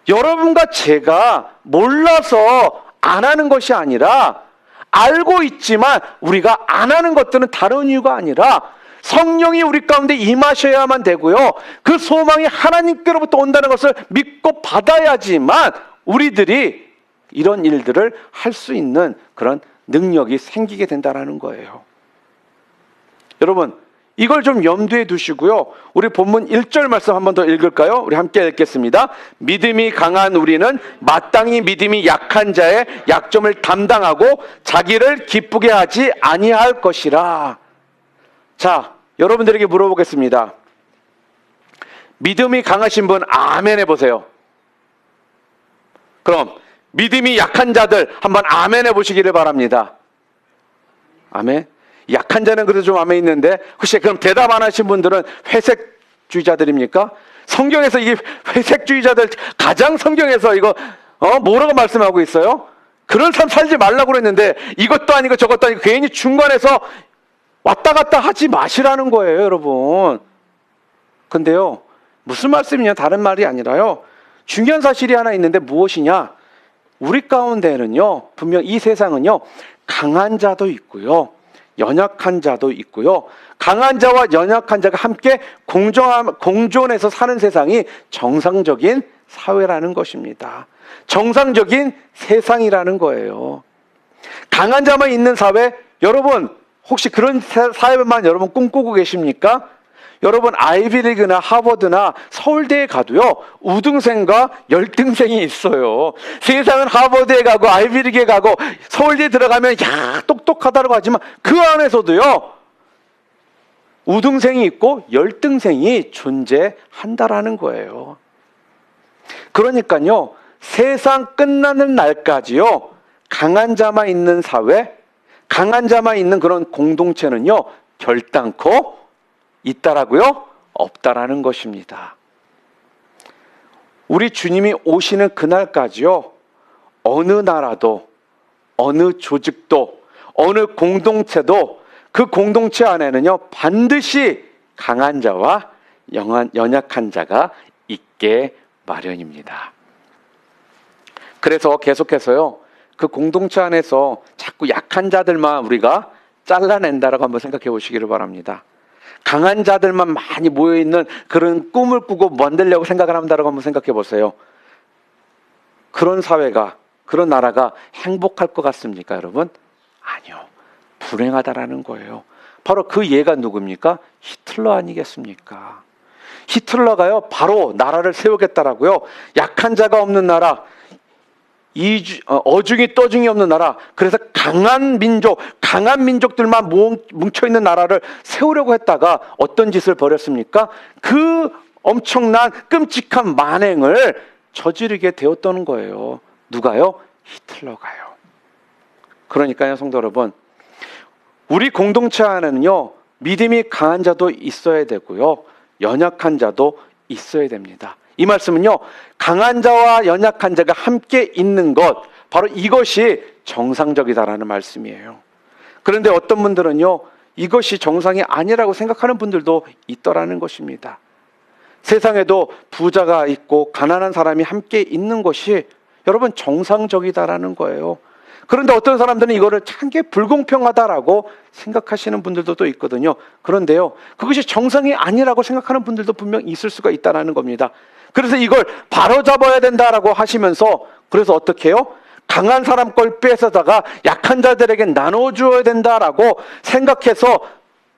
여러분과 제가 몰라서 안 하는 것이 아니라 알고 있지만 우리가 안 하는 것들은 다른 이유가 아니라 성령이 우리 가운데 임하셔야만 되고요, 그 소망이 하나님께로부터 온다는 것을 믿고 받아야지만 우리들이 이런 일들을 할 수 있는 그런 능력이 생기게 된다는 거예요. 여러분, 이걸 좀 염두에 두시고요, 우리 본문 1절 말씀 한 번 더 읽을까요? 우리 함께 읽겠습니다. 믿음이 강한 우리는 마땅히 믿음이 약한 자의 약점을 담당하고 자기를 기쁘게 하지 아니할 것이라. 자, 여러분들에게 물어보겠습니다. 믿음이 강하신 분 아멘 해보세요. 그럼 믿음이 약한 자들 한번 아멘 해보시기를 바랍니다. 아멘. 약한 자는 그래도 좀 아멘 있는데, 혹시 그럼 대답 안 하신 분들은 회색주의자들입니까? 성경에서 이게 회색주의자들, 가장 성경에서 이거 뭐라고 말씀하고 있어요? 그런 삶 살지 말라고 그랬는데 이것도 아니고 저것도 아니고 괜히 중간에서 왔다 갔다 하지 마시라는 거예요, 여러분. 근데요, 무슨 말씀이냐, 다른 말이 아니라요, 중요한 사실이 하나 있는데 무엇이냐? 우리 가운데는요, 분명 이 세상은요, 강한 자도 있고요, 연약한 자도 있고요, 강한 자와 연약한 자가 함께 공존해서 사는 세상이 정상적인 사회라는 것입니다. 정상적인 세상이라는 거예요. 강한 자만 있는 사회, 여러분 혹시 그런 사회만 여러분 꿈꾸고 계십니까? 여러분 아이비리그나 하버드나 서울대에 가도요, 우등생과 열등생이 있어요. 세상은 하버드에 가고 아이비리그에 가고 서울대에 들어가면 야 똑똑하다고 하지만 그 안에서도요, 우등생이 있고 열등생이 존재한다라는 거예요. 그러니까요, 세상 끝나는 날까지요, 강한 자만 있는 사회, 강한 자만 있는 그런 공동체는요, 결단코 있다라고요? 없다라는 것입니다. 우리 주님이 오시는 그날까지요, 어느 나라도, 어느 조직도, 어느 공동체도 그 공동체 안에는요, 반드시 강한 자와 연약한 자가 있게 마련입니다. 그래서 계속해서요, 그 공동체 안에서 자꾸 약한 자들만 우리가 잘라낸다라고 한번 생각해 보시기를 바랍니다. 강한 자들만 많이 모여있는 그런 꿈을 꾸고 만들려고 생각을 한다라고 한번 생각해 보세요. 그런 사회가, 그런 나라가 행복할 것 같습니까, 여러분? 아니요. 불행하다라는 거예요. 바로 그 예가 누굽니까? 히틀러 아니겠습니까? 히틀러가요, 바로 나라를 세우겠다라고요, 약한 자가 없는 나라, 어중이 떠중이 없는 나라, 그래서 강한 민족들만 뭉쳐있는 나라를 세우려고 했다가 어떤 짓을 벌였습니까? 그 엄청난 끔찍한 만행을 저지르게 되었다는 거예요. 누가요? 히틀러가요. 그러니까요, 성도 여러분, 우리 공동체 안에는요, 믿음이 강한 자도 있어야 되고요, 연약한 자도 있어야 됩니다. 이 말씀은요, 강한 자와 연약한 자가 함께 있는 것, 바로 이것이 정상적이다라는 말씀이에요. 그런데 어떤 분들은요, 이것이 정상이 아니라고 생각하는 분들도 있더라는 것입니다. 세상에도 부자가 있고 가난한 사람이 함께 있는 것이 여러분 정상적이다라는 거예요. 그런데 어떤 사람들은 이거를 참 불공평하다라고 생각하시는 분들도 또 있거든요. 그런데요, 그것이 정상이 아니라고 생각하는 분들도 분명 있을 수가 있다는 겁니다. 그래서 이걸 바로잡아야 된다라고 하시면서, 그래서 어떻게 해요? 강한 사람 걸 뺏어다가 약한 자들에게 나눠주어야 된다라고 생각해서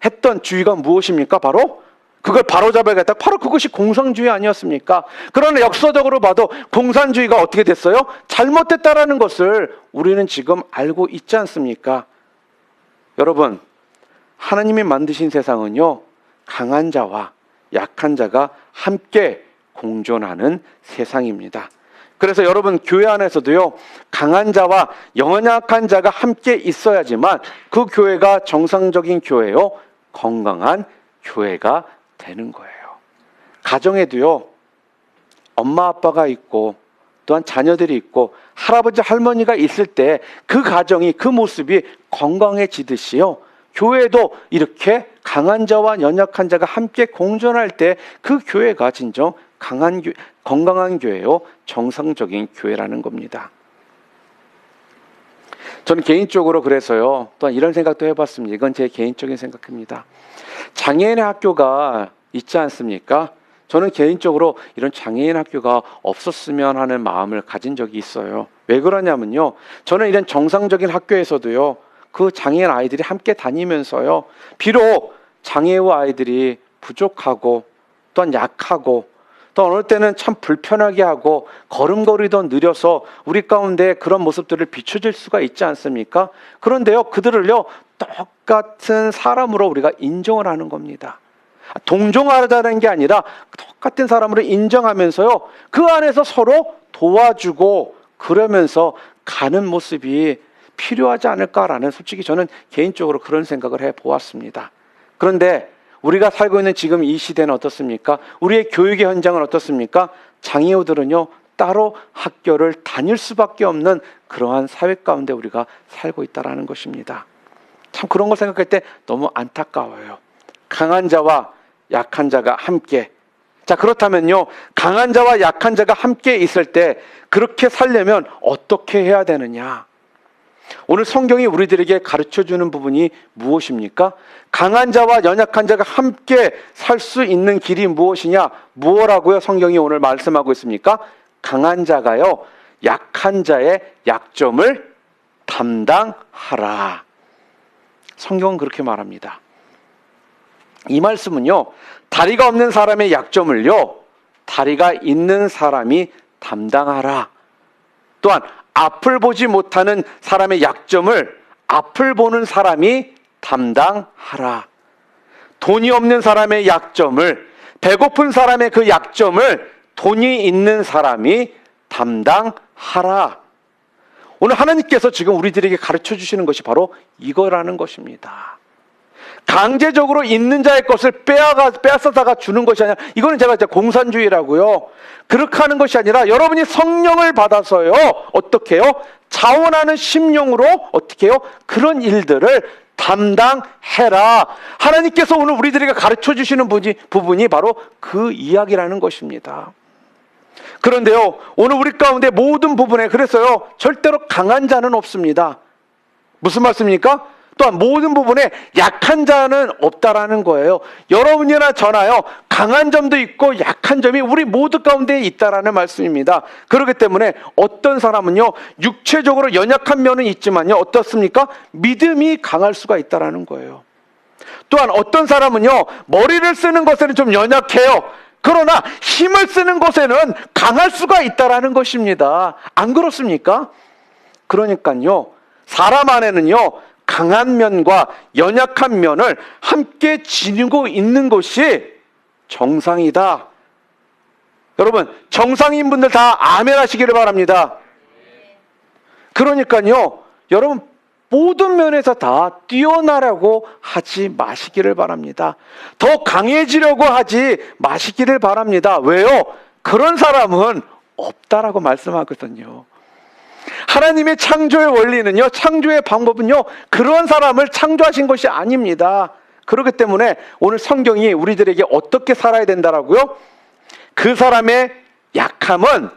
했던 주의가 무엇입니까? 바로 그걸 바로잡아야겠다. 바로 그것이 공산주의 아니었습니까? 그러나 역사적으로 봐도 공산주의가 어떻게 됐어요? 잘못됐다라는 것을 우리는 지금 알고 있지 않습니까? 여러분, 하나님이 만드신 세상은요, 강한 자와 약한 자가 함께 공존하는 세상입니다. 그래서 여러분, 교회 안에서도요, 강한 자와 연약한 자가 함께 있어야지만 그 교회가 정상적인 교회요, 건강한 교회가 되는 거예요. 가정에도요, 엄마 아빠가 있고 또한 자녀들이 있고 할아버지 할머니가 있을 때 그 가정이, 그 모습이 건강해지듯이요, 교회도 이렇게 강한 자와 연약한 자가 함께 공존할 때 그 교회가 진정 건강한 교회요, 정상적인 교회라는 겁니다. 저는 개인적으로 그래서요, 또한 이런 생각도 해봤습니다. 이건 제 개인적인 생각입니다. 장애인의 학교가 있지 않습니까? 저는 개인적으로 이런 장애인 학교가 없었으면 하는 마음을 가진 적이 있어요. 왜 그러냐면요, 저는 이런 정상적인 학교에서도요, 그 장애인 아이들이 함께 다니면서요, 비록 장애우 아이들이 부족하고 또한 약하고 또 어느 때는 참 불편하게 하고 걸음걸이도 느려서 우리 가운데 그런 모습들을 비춰줄 수가 있지 않습니까? 그런데요, 그들을요, 똑같은 사람으로 우리가 인정을 하는 겁니다. 동정하자는 게 아니라 똑같은 사람으로 인정하면서요, 그 안에서 서로 도와주고 그러면서 가는 모습이 필요하지 않을까라는, 솔직히 저는 개인적으로 그런 생각을 해보았습니다. 그런데 우리가 살고 있는 지금 이 시대는 어떻습니까? 우리의 교육의 현장은 어떻습니까? 장애우들은요, 따로 학교를 다닐 수밖에 없는 그러한 사회 가운데 우리가 살고 있다는 것입니다. 참 그런 걸 생각할 때 너무 안타까워요. 강한 자와 약한 자가 함께. 자, 그렇다면요, 강한 자와 약한 자가 함께 있을 때 그렇게 살려면 어떻게 해야 되느냐? 오늘 성경이 우리들에게 가르쳐주는 부분이 무엇입니까? 강한 자와 연약한 자가 함께 살 수 있는 길이 무엇이냐? 무엇라고요? 성경이 오늘 말씀하고 있습니까? 강한 자가요, 약한 자의 약점을 담당하라. 성경은 그렇게 말합니다. 이 말씀은요, 다리가 없는 사람의 약점을요, 다리가 있는 사람이 담당하라. 또한 앞을 보지 못하는 사람의 약점을 앞을 보는 사람이 담당하라. 돈이 없는 사람의 약점을, 배고픈 사람의 그 약점을 돈이 있는 사람이 담당하라. 오늘 하나님께서 지금 우리들에게 가르쳐 주시는 것이 바로 이거라는 것입니다. 강제적으로 있는 자의 것을 빼앗아다가 주는 것이 아니라, 이거는 제가 이제 공산주의라고요. 그렇게 하는 것이 아니라 여러분이 성령을 받아서요, 어떻게 해요? 자원하는 심령으로 어떻게 해요? 그런 일들을 담당해라. 하나님께서 오늘 우리들에게 가르쳐 주시는 부분이 바로 그 이야기라는 것입니다. 그런데요, 오늘 우리 가운데 모든 부분에, 그래서요, 절대로 강한 자는 없습니다. 무슨 말씀입니까? 또한 모든 부분에 약한 자는 없다라는 거예요. 여러분이나 저나요, 강한 점도 있고 약한 점이 우리 모두 가운데 있다라는 말씀입니다. 그렇기 때문에 어떤 사람은요, 육체적으로 연약한 면은 있지만요, 어떻습니까? 믿음이 강할 수가 있다라는 거예요. 또한 어떤 사람은요, 머리를 쓰는 것에는 좀 연약해요. 그러나 힘을 쓰는 것에는 강할 수가 있다라는 것입니다. 안 그렇습니까? 그러니까요, 사람 안에는요, 강한 면과 연약한 면을 함께 지니고 있는 것이 정상이다. 여러분, 정상인 분들 다 아멘 하시기를 바랍니다. 그러니까요, 여러분, 모든 면에서 다 뛰어나려고 하지 마시기를 바랍니다. 더 강해지려고 하지 마시기를 바랍니다. 왜요? 그런 사람은 없다라고 말씀하거든요. 하나님의 창조의 원리는요, 창조의 방법은요, 그런 사람을 창조하신 것이 아닙니다. 그렇기 때문에 오늘 성경이 우리들에게 어떻게 살아야 된다라고요? 그 사람의 약함은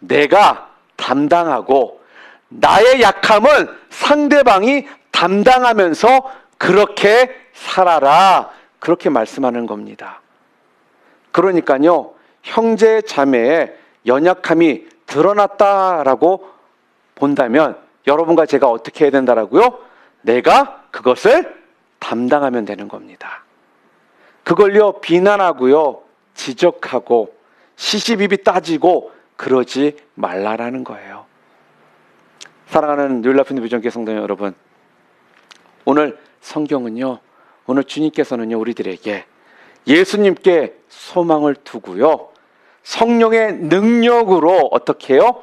내가 담당하고 나의 약함은 상대방이 담당하면서 그렇게 살아라. 그렇게 말씀하는 겁니다. 그러니까요, 형제 자매의 연약함이 드러났다라고 본다면 여러분과 제가 어떻게 해야 된다라고요? 내가 그것을 담당하면 되는 겁니다. 그걸요, 비난하고요, 지적하고 시시비비 따지고 그러지 말라라는 거예요. 사랑하는 뉴라이프 비전교회 성도 여러분, 오늘 성경은요, 오늘 주님께서는요, 우리들에게 예수님께 소망을 두고요, 성령의 능력으로 어떻게 해요?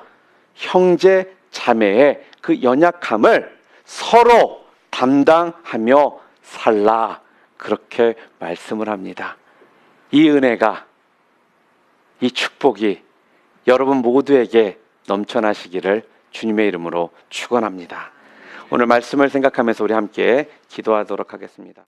형제 자매의 그 연약함을 서로 담당하며 살라. 그렇게 말씀을 합니다. 이 은혜가, 이 축복이 여러분 모두에게 넘쳐나시기를 주님의 이름으로 축원합니다. 오늘 말씀을 생각하면서 우리 함께 기도하도록 하겠습니다.